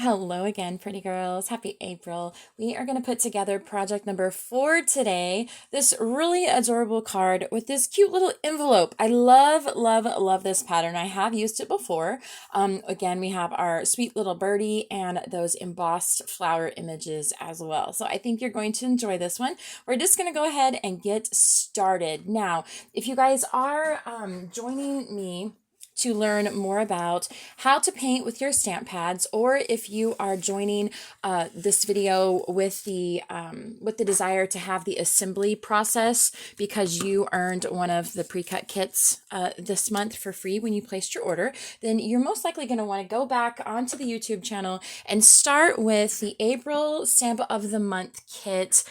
Hello again, pretty girls. Happy April. We are going to put together project number 4 today. This really adorable card with this cute little envelope. I love, love, love this pattern. I have used it before. Again, we have our sweet little birdie and those embossed flower images as well. So I think you're going to enjoy this one. We're just going to go ahead and get started. Now, if you guys are joining me to learn more about how to paint with your stamp pads, or if you are joining this video with the desire to have the assembly process because you earned one of the pre-cut kits this month for free when you placed your order, then you're most likely going to want to go back onto the YouTube channel and start with the April Stamp of the Month kit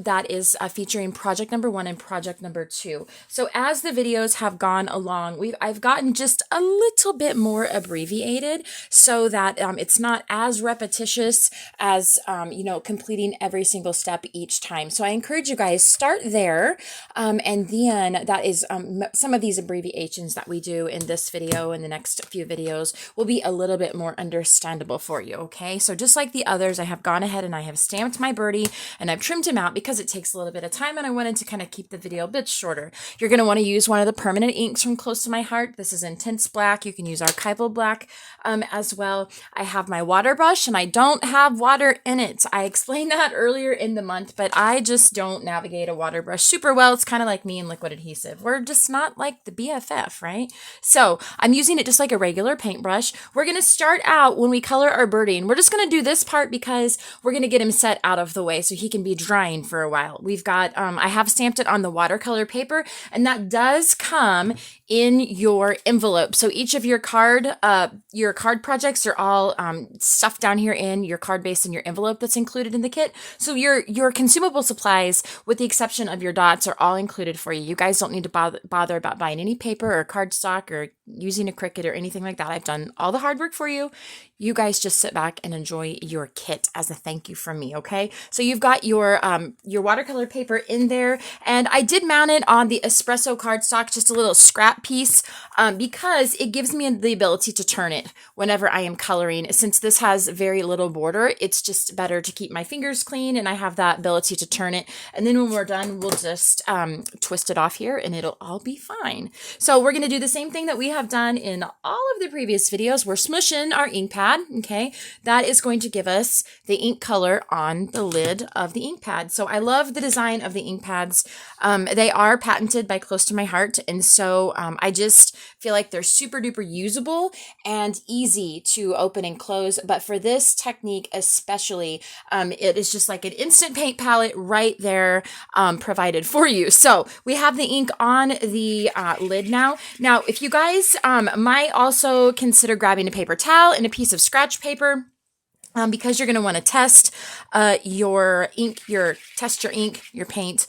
that is featuring project number 1 and project number 2. So as the videos have gone along, I've gotten just a little bit more abbreviated so that it's not as repetitious as completing every single step each time. So I encourage you guys, start there, and then that is some of these abbreviations that we do in this video and the next few videos will be a little bit more understandable for you. Okay, so just like the others, I have gone ahead and I have stamped my birdie and I've trimmed him out because it takes a little bit of time and I wanted to kind of keep the video a bit shorter. You're going to want to use one of the permanent inks from Close to My Heart. This is Intense Black. You can use Archival Black as well. I have my water brush and I don't have water in it. I explained that earlier in the month, but I just don't navigate a water brush super well. It's kind of like me and liquid adhesive. We're just not like the BFF, right? So I'm using it just like a regular paintbrush. We're going to start out when we color our birdie, and we're just going to do this part because we're going to get him set out of the way so he can be drying for a while. We've got, I have stamped it on the watercolor paper, and that does come in your envelope. So each of your card projects are all stuffed down here in your card base and your envelope that's included in the kit. So your consumable supplies, with the exception of your dots, are all included for you. You guys don't need to bother about buying any paper or cardstock or using a Cricut or anything like that. I've done all the hard work for you. You guys just sit back and enjoy your kit as a thank you from me, okay? So you've got your watercolor paper in there, and I did mount it on the espresso cardstock, just a little scrap piece, because it gives me the ability to turn it whenever I am coloring. Since this has very little border, it's just better to keep my fingers clean, and I have that ability to turn it. And then when we're done, we'll just twist it off here, and it'll all be fine. So we're going to do the same thing that we have done in all of the previous videos. We're smushing our ink pad. Okay, that is going to give us the ink color on the lid of the ink pad. So I love the design of the ink pads. They are patented by Close to My Heart, and so I just feel like they're super duper usable and easy to open and close. But for this technique especially, it is just like an instant paint palette right there provided for you. So we have the ink on the lid now. Now, if you guys might also consider grabbing a paper towel and a piece of scratch paper, because you're going to want to test your ink, your paint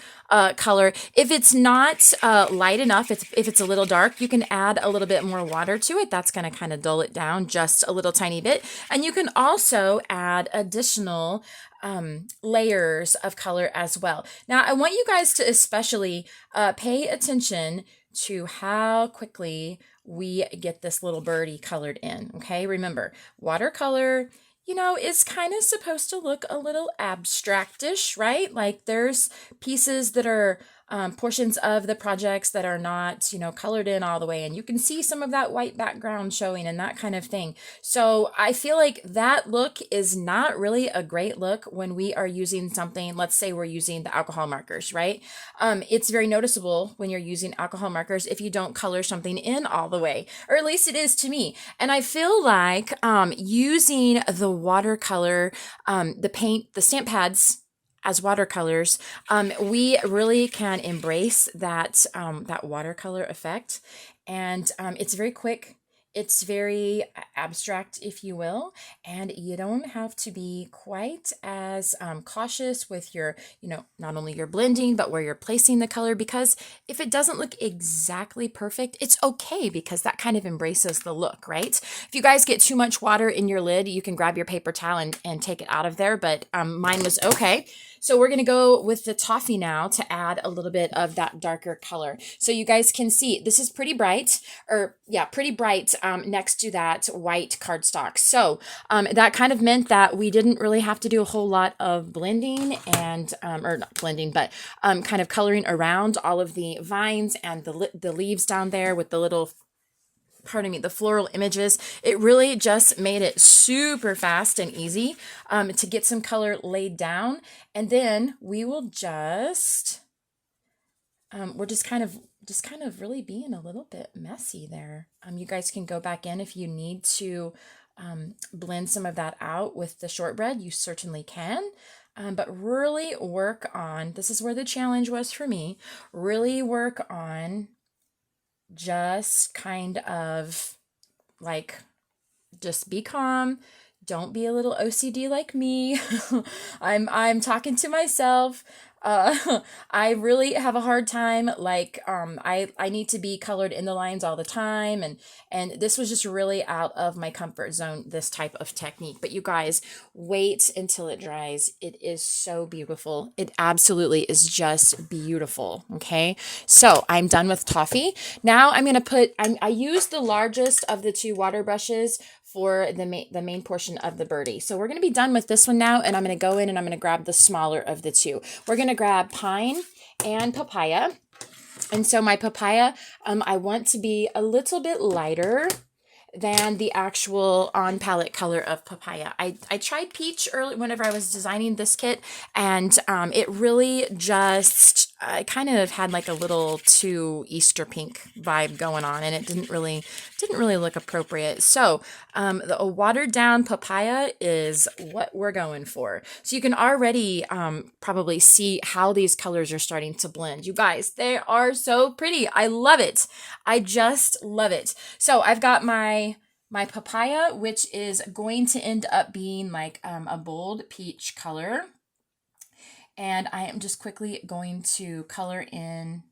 color. If it's not light enough, if it's a little dark, you can add a little bit more water to it. That's going to kind of dull it down just a little tiny bit. And you can also add additional layers of color as well. Now, I want you guys to especially pay attention to how quickly we get this little birdie colored in. Okay, remember, watercolor, is kind of supposed to look a little abstractish, right? Like there's pieces that are portions of the projects that are not, colored in all the way. And you can see some of that white background showing and that kind of thing. So I feel like that look is not really a great look when we are using something, let's say we're using the alcohol markers, right? It's very noticeable when you're using alcohol markers if you don't color something in all the way, or at least it is to me. And I feel like using the watercolor, the stamp pads as watercolors, we really can embrace that watercolor effect. And it's very quick. It's very abstract, if you will, and you don't have to be quite as cautious with your, not only your blending, but where you're placing the color, because if it doesn't look exactly perfect, it's okay, because that kind of embraces the look, right? If you guys get too much water in your lid, you can grab your paper towel and take it out of there, but mine was okay. So we're going to go with the toffee now to add a little bit of that darker color. So you guys can see this is pretty bright, or yeah, pretty bright next to that white cardstock. So that kind of meant that we didn't really have to do a whole lot of blending and, or not blending, but kind of coloring around all of the vines and the leaves down there with the little, pardon me, the floral images. It really just made it super fast and easy to get some color laid down. And then we will just, we're just kind of really being a little bit messy there. You guys can go back in if you need to blend some of that out with the shortbread. You certainly can. But really work on, this is where the challenge was for me, really work on just kind of like, just be calm. Don't be a little OCD like me. I'm talking to myself. I really have a hard time. Like, I need to be colored in the lines all the time. And this was just really out of my comfort zone, this type of technique. But you guys, wait until it dries. It is so beautiful. It absolutely is just beautiful. Okay. So I'm done with toffee. Now I'm going to put, I used the largest of the two water brushes for the main portion of the birdie. So we're going to be done with this one now, and I'm going to go in and I'm going to grab the smaller of the two. We're going to grab pine and papaya. And so my papaya, I want to be a little bit lighter than the actual on palette color of papaya. I tried peach early whenever I was designing this kit, and it really just, I kind of had like a little too Easter pink vibe going on, and it didn't really look appropriate. So a watered down papaya is what we're going for. So you can already probably see how these colors are starting to blend. You guys, they are so pretty. I love it. I just love it. So I've got my papaya, which is going to end up being like a bold peach color. And I am just quickly going to color in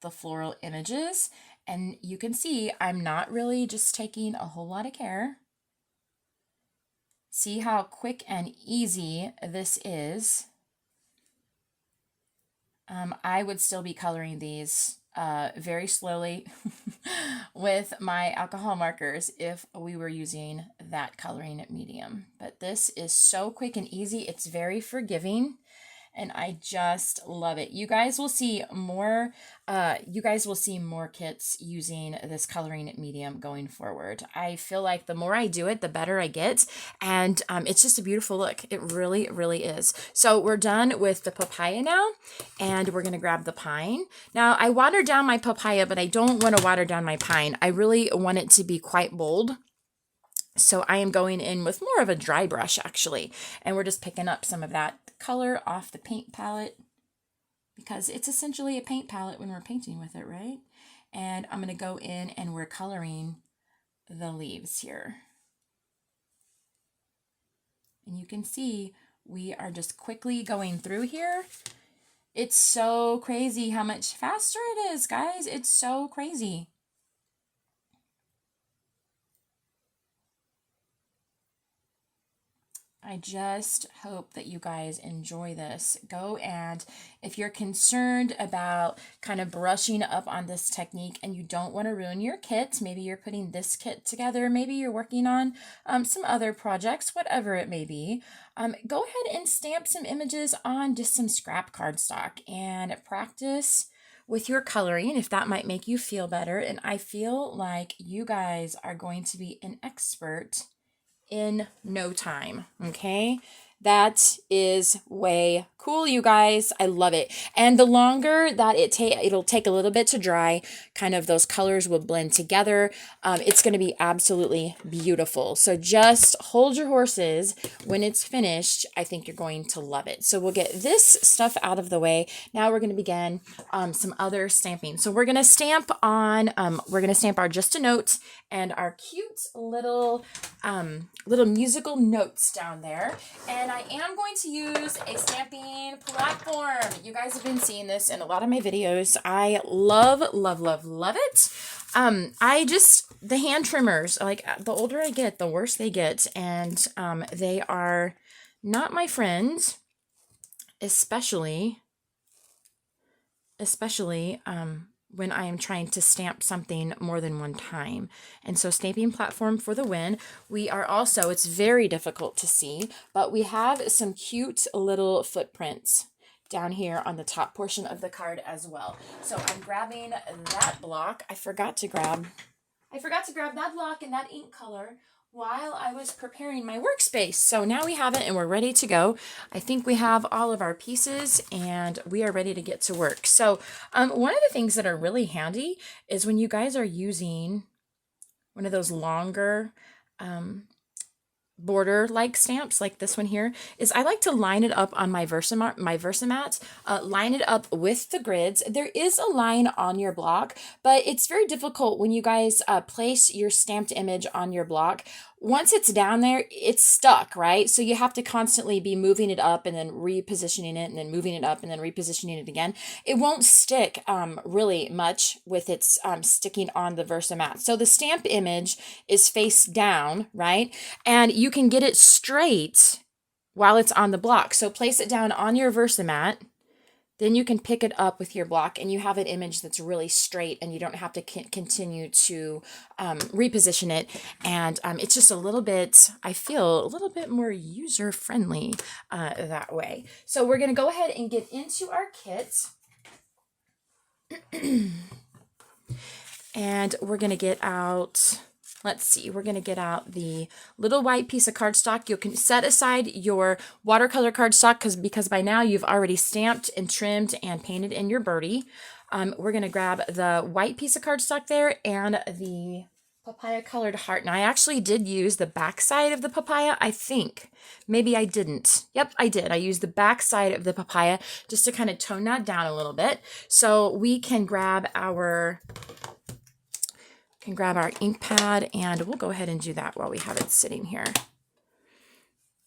the floral images. And you can see I'm not really just taking a whole lot of care. See how quick and easy this is. I would still be coloring these very slowly with my alcohol markers if we were using that coloring medium. But this is so quick and easy. It's very forgiving. And I just love it. You guys will see more. You guys will see more kits using this coloring medium going forward. I feel like the more I do it, the better I get, and it's just a beautiful look. It really, really is. So we're done with the papaya now, and we're gonna grab the pine. Now I watered down my papaya, but I don't want to water down my pine. I really want it to be quite bold. So I am going in with more of a dry brush actually, and we're just picking up some of that color off the paint palette because it's essentially a paint palette when we're painting with it, right? And I'm going to go in and we're coloring the leaves here. And you can see we are just quickly going through here. It's so crazy how much faster it is, guys. It's so crazy. I just hope that you guys enjoy this. Go, and if you're concerned about kind of brushing up on this technique and you don't want to ruin your kit, maybe you're putting this kit together, maybe you're working on some other projects, whatever it may be, go ahead and stamp some images on just some scrap cardstock and practice with your coloring if that might make you feel better. And I feel like you guys are going to be an expert in no time. Okay, that is way cool, you guys. I love it. And the longer that it'll take a little bit to dry, kind of those colors will blend together. It's going to be absolutely beautiful. So just hold your horses. When it's finished, I think you're going to love it. So we'll get this stuff out of the way. Now we're going to begin some other stamping. So we're going to stamp on, we're going to stamp our Just a Note and our cute little musical notes down there. And I am going to use a stamping platform. You guys have been seeing this in a lot of my videos. I love, love, love, love it. The hand trimmers, like the older I get, the worse they get. And they are not my friends. especially when I am trying to stamp something more than one time. And so stamping platform for the win. We are also, it's very difficult to see, but we have some cute little footprints down here on the top portion of the card as well. So I'm grabbing that block. I forgot to grab that block and that ink color while I was preparing my workspace. So now we have it and we're ready to go. I think we have all of our pieces and we are ready to get to work. So one of the things that are really handy is when you guys are using one of those longer border like stamps like this one here, is I like to line it up on my Versamat, line it up with the grids. There is a line on your block, but it's very difficult when you guys place your stamped image on your block. Once it's down there, it's stuck, right? So you have to constantly be moving it up and then repositioning it and then moving it up and then repositioning it again. It won't stick really much with its sticking on the Versamat. So the stamp image is face down, right? And you can get it straight while it's on the block. So place it down on your Versamat. Then you can pick it up with your block and you have an image that's really straight and you don't have to continue to reposition it. And it's just a little bit, I feel a little bit more user-friendly that way. So we're going to go ahead and get into our kit. And we're going to get out... Let's see, we're going to get out the little white piece of cardstock. You can set aside your watercolor cardstock because by now you've already stamped and trimmed and painted in your birdie. We're going to grab the white piece of cardstock there and the papaya colored heart. Now I actually did use the back side of the papaya, I think. Maybe I didn't. Yep, I did. I used the back side of the papaya just to kind of tone that down a little bit. So we can grab our ink pad and we'll go ahead and do that while we have it sitting here.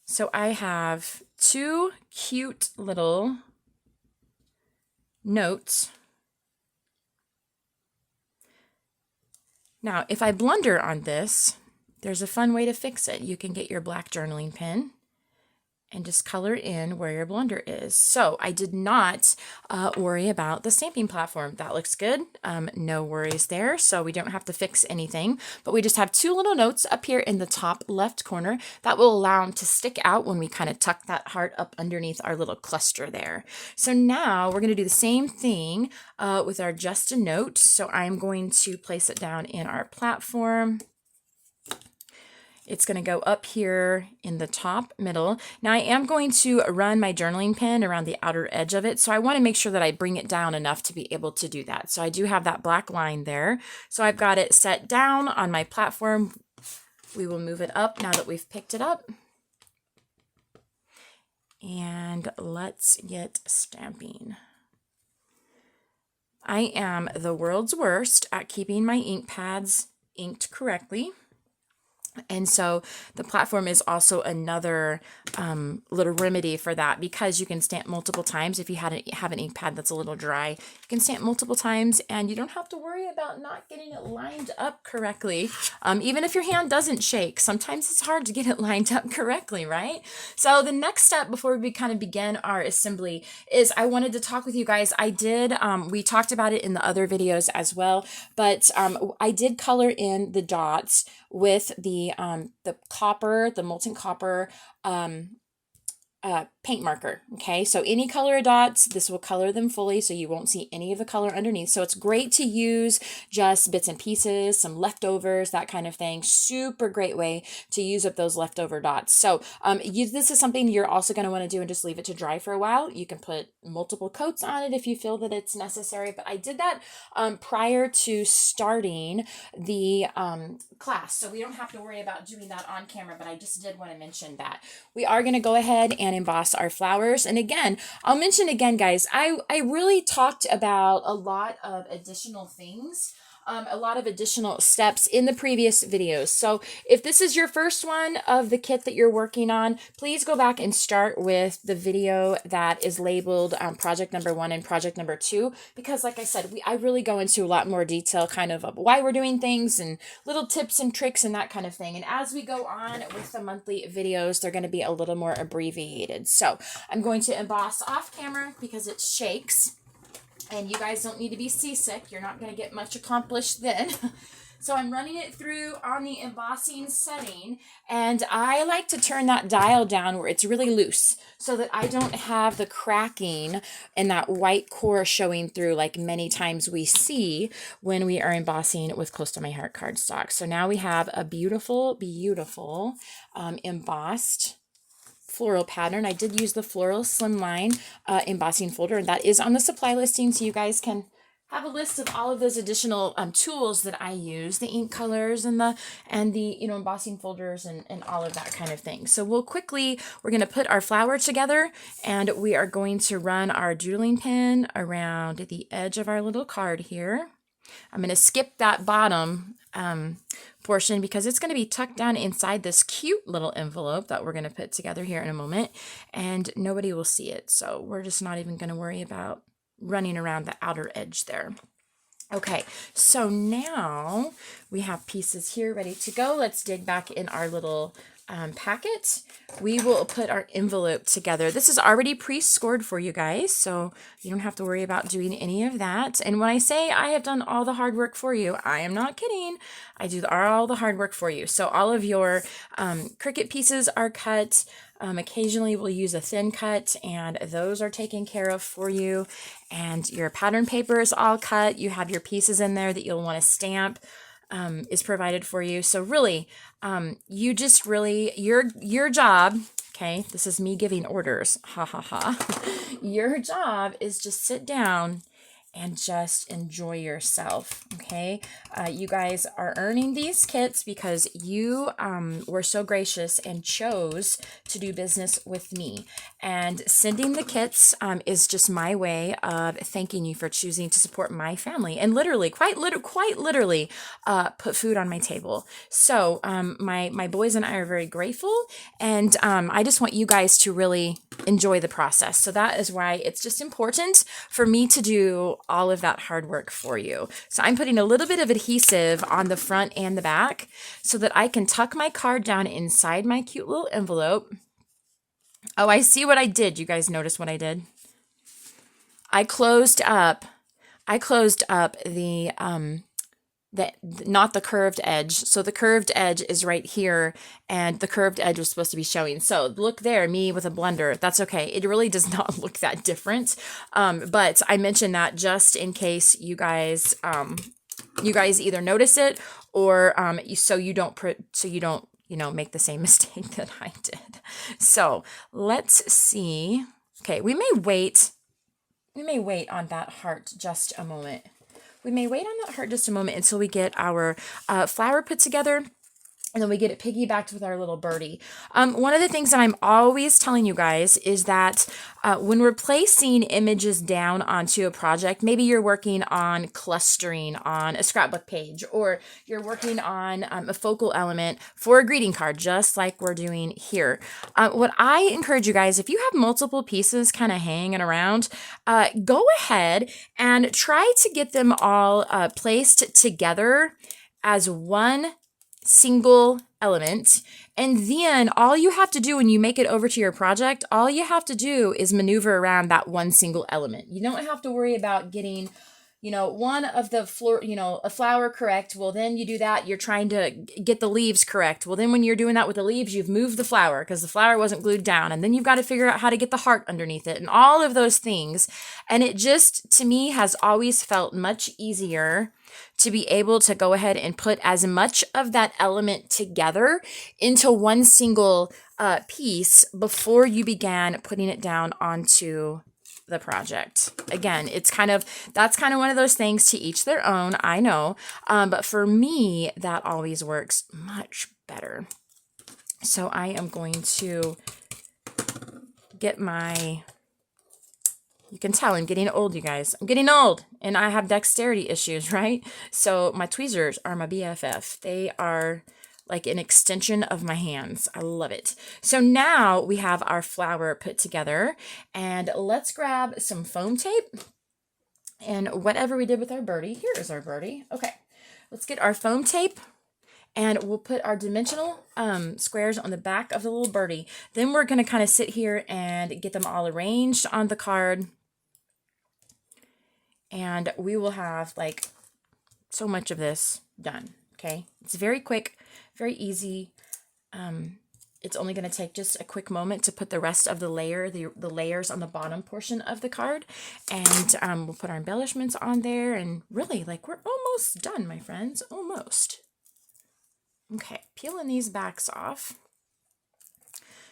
So I have two cute little notes. Now, if I blunder on this, there's a fun way to fix it. You can get your black journaling pen and just color in where your blunder is. So I did not worry about the stamping platform. That looks good. No worries there. So we don't have to fix anything, but we just have two little notes up here in the top left corner that will allow them to stick out when we kind of tuck that heart up underneath our little cluster there. So now we're going to do the same thing with our just a note. So I'm going to place it down in our platform. It's going to go up here in the top middle. Now I am going to run my journaling pen around the outer edge of it. So I want to make sure that I bring it down enough to be able to do that. So I do have that black line there. So I've got it set down on my platform. We will move it up now that we've picked it up. And let's get stamping. I am the world's worst at keeping my ink pads inked correctly. And so the platform is also another little remedy for that, because you can stamp multiple times. If you have an ink pad that's a little dry, you can stamp multiple times and you don't have to worry about not getting it lined up correctly. Even if your hand doesn't shake, sometimes it's hard to get it lined up correctly, right? So the next step before we kind of begin our assembly is I wanted to talk with you guys. I did, we talked about it in the other videos as well, but I did color in the dots with the copper, the molten copper paint marker. Okay, so any color of dots, this will color them fully so you won't see any of the color underneath. So it's great to use just bits and pieces, some leftovers, that kind of thing. Super great way to use up those leftover dots. So this is something you're also going to want to do and just leave it to dry for a while. You can put multiple coats on it if you feel that it's necessary, but I did that prior to starting the class, so we don't have to worry about doing that on camera, but I just did want to mention that. We are going to go ahead and emboss our flowers. And again, I'll mention again, guys, I really talked about a lot of additional things a lot of additional steps in the previous videos. So if this is your first one of the kit that you're working on, please go back and start with the video that is labeled project number 1 and project number 2, because like I said, I really go into a lot more detail kind of why we're doing things and little tips and tricks and that kind of thing. And as we go on with the monthly videos, they're going to be a little more abbreviated. So I'm going to emboss off camera because it shakes. And you guys don't need to be seasick. You're not going to get much accomplished then. So I'm running it through on the embossing setting. And I like to turn that dial down where it's really loose so that I don't have the cracking and that white core showing through like many times we see when we are embossing with Close to My Heart cardstock. So now we have a beautiful, beautiful embossed floral pattern. I did use the Floral Slimline embossing folder, and that is on the supply listing, so you guys can have a list of all of those additional tools that I use, the ink colors and the embossing folders and all of that kind of thing. So we're going to put our flower together, and we are going to run our doodling pin around the edge of our little card here. I'm going to skip that bottom portion because it's going to be tucked down inside this cute little envelope that we're going to put together here in a moment, and nobody will see it. So we're just not even going to worry about running around the outer edge there. Okay, so now we have pieces here ready to go. Let's dig back in our little packet. We will put our envelope together. This is already pre-scored for you guys, so you don't have to worry about doing any of that. And when I say I have done all the hard work for you, I am not kidding. I do all the hard work for you. So all of your Cricut pieces are cut. Occasionally we'll use a thin cut, and those are taken care of for you. And your pattern paper is all cut. You have your pieces in there that you'll want to stamp. Is provided for you. So really, you just really, your job, okay, this is me giving orders, ha ha ha. Your job is just sit down and just enjoy yourself, okay? You guys are earning these kits because you were so gracious and chose to do business with me. And sending the kits is just my way of thanking you for choosing to support my family and literally, quite literally, put food on my table. So my boys and I are very grateful, and I just want you guys to really enjoy the process. So that is why it's just important for me to do all of that hard work for you. So I'm putting a little bit of adhesive on the front and the back so that I can tuck my card down inside my cute little envelope. Oh, I see what I did. You guys notice what I did? I closed up the not the curved edge. So the curved edge is right here, and the curved edge was supposed to be showing. So look there, me with a blender. That's okay. It really does not look that different. But I mentioned that just in case you guys either notice it or so you don't make the same mistake that I did. So let's see. Okay, we may wait on that heart just a moment. We may wait on that heart just a moment until we get our flower put together, and then we get it piggybacked with our little birdie. One of the things that I'm always telling you guys is that when we're placing images down onto a project, maybe you're working on clustering on a scrapbook page, or you're working on a focal element for a greeting card, just like we're doing here. What I encourage you guys, if you have multiple pieces kind of hanging around, go ahead and try to get them all placed together as one single element. And then all you have to do when you make it over to your project, all you have to do is maneuver around that one single element. You don't have to worry about getting, one of the a flower correct. Well, then you do that. You're trying to get the leaves correct. Well, then when you're doing that with the leaves, you've moved the flower because the flower wasn't glued down. And then you've got to figure out how to get the heart underneath it and all of those things. And it just, to me, has always felt much easier to be able to go ahead and put as much of that element together into one single piece before you began putting it down onto the project. Again, that's kind of one of those things, to each their own, I know, but for me, that always works much better. So I am going to get my You can tell I'm getting old, you guys. I'm getting old, and I have dexterity issues, right? So my tweezers are my BFF. They are like an extension of my hands. I love it. So now we have our flower put together, and let's grab some foam tape and whatever we did with our birdie. Here is our birdie. Okay, let's get our foam tape, and we'll put our dimensional squares on the back of the little birdie. Then we're going to kind of sit here and get them all arranged on the card. And we will have like so much of this done. Okay, it's very quick, very easy. It's only going to take just a quick moment to put the rest of the layers on the bottom portion of the card, and we'll put our embellishments on there. And really, like, we're almost done, my friends, almost. Okay, peeling these backs off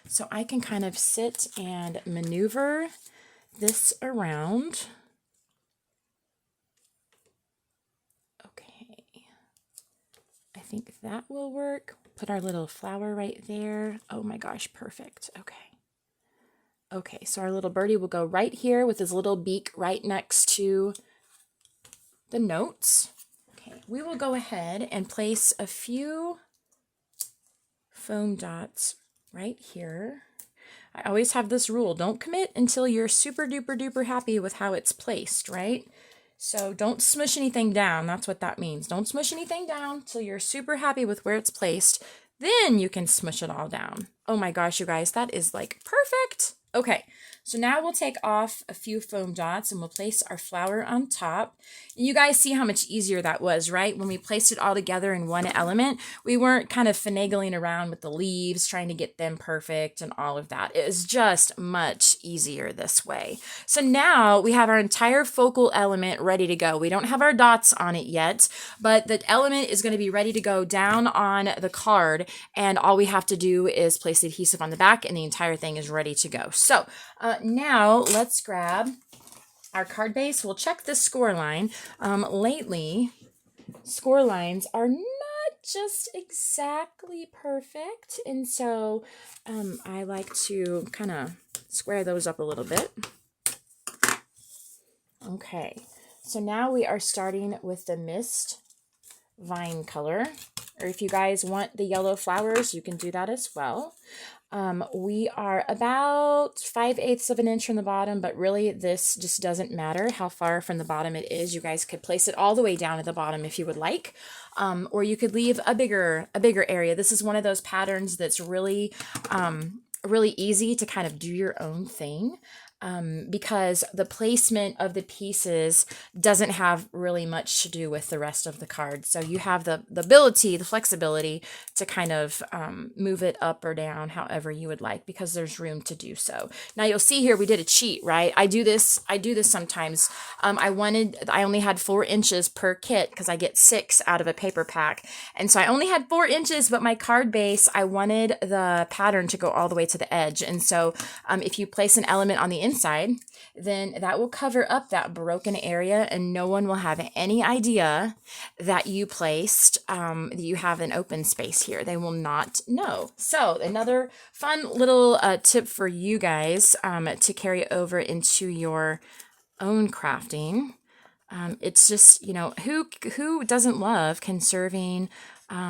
so I can kind of sit and maneuver this around. I think that will work. Put our little flower right there. Oh my gosh, perfect. Okay. Okay, so our little birdie will go right here with his little beak right next to the notes. Okay, we will go ahead and place a few foam dots right here. I always have this rule, don't commit until you're super duper duper happy with how it's placed, right? So don't smush anything down. That's what that means. Don't smush anything down till you're super happy with where it's placed. Then you can smush it all down. Oh my gosh, you guys, that is like perfect. Okay, so now we'll take off a few foam dots and we'll place our flower on top. And you guys see how much easier that was, right? When we placed it all together in one element, we weren't kind of finagling around with the leaves, trying to get them perfect and all of that. It was just much easier this way. So now we have our entire focal element ready to go. We don't have our dots on it yet, but the element is going to be ready to go down on the card, and all we have to do is place the adhesive on the back and the entire thing is ready to go. So now let's grab our card base. We'll check the score line. Lately, score lines are not just exactly perfect, and so I like to kind of square those up a little bit. Okay, so now we are starting with the mist vine color, or if you guys want the yellow flowers, you can do that as well. We are about 5/8 of an inch from the bottom, but really this just doesn't matter how far from the bottom it is. You guys could place it all the way down at the bottom if you would like, or you could leave a bigger area. This is one of those patterns that's really, really easy to kind of do your own thing. Because the placement of the pieces doesn't have really much to do with the rest of the card. So you have the ability, the flexibility to kind of move it up or down however you would like, because there's room to do so. Now you'll see here we did a cheat, right? I do this sometimes. I only had 4 inches per kit because I get 6 out of a paper pack. And so I only had 4 inches, but my card base, I wanted the pattern to go all the way to the edge. And so if you place an element on the inside, then that will cover up that broken area, and no one will have any idea that you placed, that you have an open space here. They will not know. So another fun little tip for you guys to carry over into your own crafting. It's just, you know, who doesn't love conserving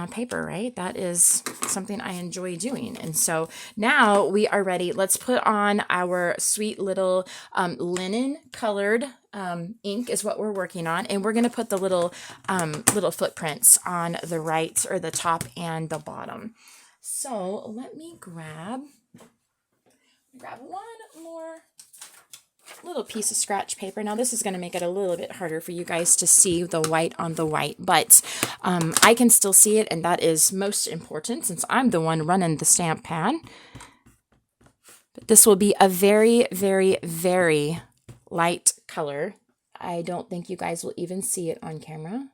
paper, right? That is something I enjoy doing. And so now we are ready. Let's put on our sweet little linen colored ink is what we're working on. And we're going to put the little footprints on the right, or the top and the bottom. So let me grab one more little piece of scratch paper. Now this is going to make it a little bit harder for you guys to see the white on the white, but I can still see it, and that is most important since I'm the one running the stamp pad. But this will be a very, very, very light color. I don't think you guys will even see it on camera,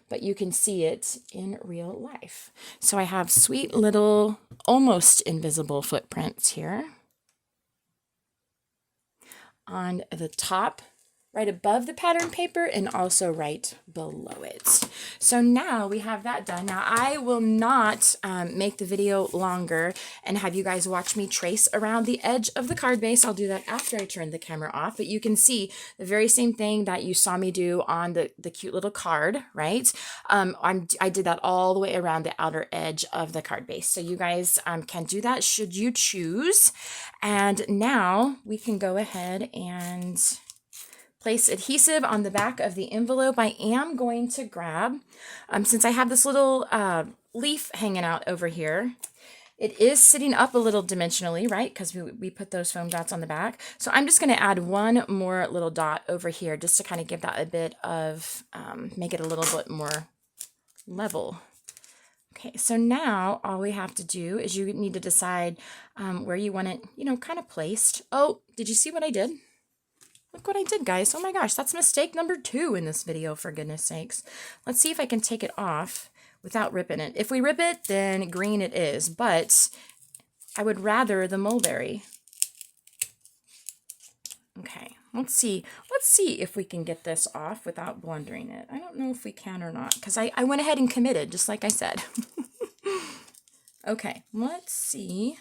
but you can see it in real life. So I have sweet little, almost invisible footprints here on the top right above the pattern paper and also right below it. So now we have that done. Now I will not make the video longer and have you guys watch me trace around the edge of the card base. I'll do that after I turn the camera off, but you can see the very same thing that you saw me do on the cute little card, right? I did that all the way around the outer edge of the card base. So you guys can do that should you choose. And now we can go ahead and place adhesive on the back of the envelope. I am going to grab, since I have this little leaf hanging out over here, it is sitting up a little dimensionally, right? Because we put those foam dots on the back. So I'm just going to add one more little dot over here just to kind of give that a bit of, make it a little bit more level. Okay, so now all we have to do is you need to decide where you want it, kind of placed. Oh, did you see what I did? Look what I did, guys. Oh my gosh, that's mistake number 2 in this video, for goodness sakes. Let's see if I can take it off without ripping it. If we rip it, then green it is, but I would rather the mulberry. Okay, let's see. Let's see if we can get this off without blundering it. I don't know if we can or not, because I went ahead and committed, just like I said. Okay, let's see.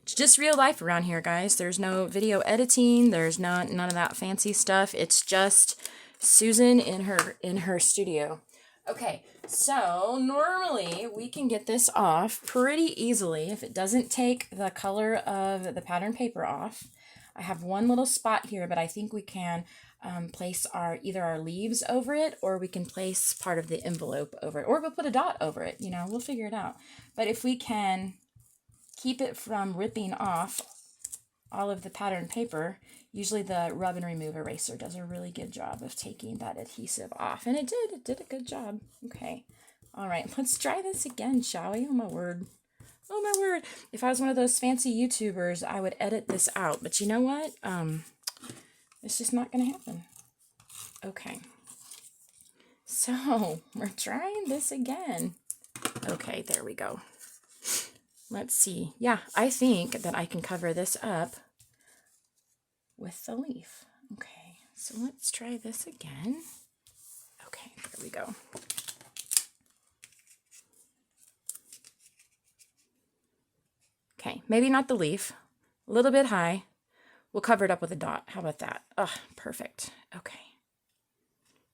It's just real life around here, guys. There's no video editing. There's none of that fancy stuff. It's just Susan in her studio. Okay, so normally we can get this off pretty easily if it doesn't take the color of the pattern paper off. I have one little spot here, but I think we can place either our leaves over it, or we can place part of the envelope over it, or we'll put a dot over it. We'll figure it out. But if we can keep it from ripping off all of the pattern paper, usually the rub and remove eraser does a really good job of taking that adhesive off. And it did a good job. Okay. All right, let's try this again, shall we? Oh my word. Oh my word. If I was one of those fancy YouTubers, I would edit this out. But you know what? It's just not going to happen. Okay. So we're trying this again. Okay, there we go. Let's see. Yeah, I think that I can cover this up with the leaf. Okay, so let's try this again. Okay, there we go. Okay, maybe not the leaf. A little bit high. We'll cover it up with a dot. How about that? Oh, perfect. Okay.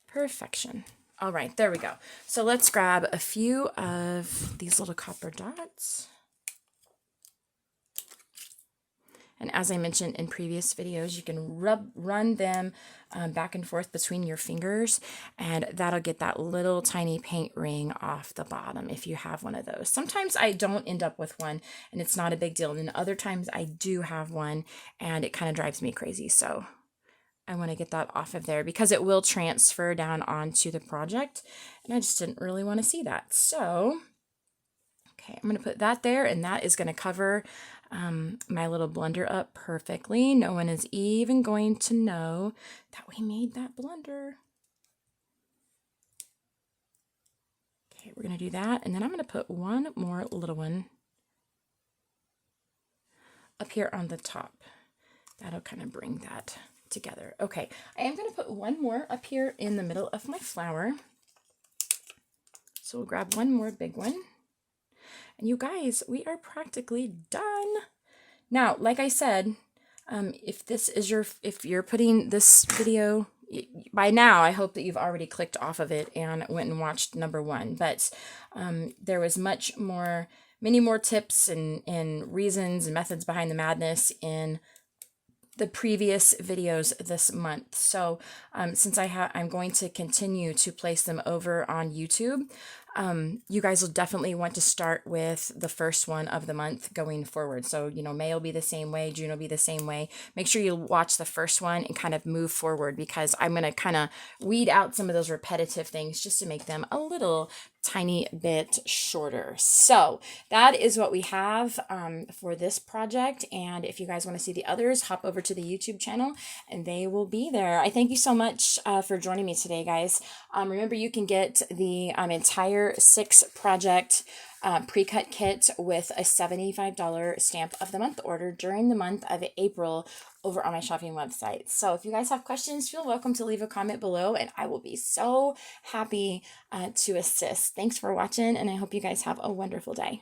Perfection. All right, there we go. So let's grab a few of these little copper dots. And as I mentioned in previous videos, you can run them back and forth between your fingers, and that'll get that little tiny paint ring off the bottom if you have one of those. Sometimes I don't end up with one, and it's not a big deal. And then other times I do have one, and it kind of drives me crazy. So I want to get that off of there because it will transfer down onto the project, and I just didn't really want to see that. So, okay, I'm going to put that there, and that is going to cover my little blunder up perfectly. No one is even going to know that we made that blunder. Okay, we're going to do that, and then I'm going to put one more little one up here on the top. That'll kind of bring that together. Okay, I am going to put one more up here in the middle of my flower. So we'll grab one more big one. And you guys, we are practically done. Now, like I said, if you're putting this video, by now, I hope that you've already clicked off of it and went and watched number 1. But there was many more tips and reasons and methods behind the madness in the previous videos this month. So since I'm going to continue to place them over on YouTube, you guys will definitely want to start with the first one of the month going forward. So, May will be the same way, June will be the same way. Make sure you watch the first one and kind of move forward, because I'm going to kind of weed out some of those repetitive things just to make them a little tiny bit shorter. So that is what we have for this project. And if you guys want to see the others, hop over to the YouTube channel and they will be there. I thank you so much for joining me today, guys. Remember, you can get the entire 6 project pre-cut kit with a $75 stamp of the month order during the month of April over on my shopping website. So if you guys have questions, feel welcome to leave a comment below, and I will be so happy to assist. Thanks for watching, and I hope you guys have a wonderful day.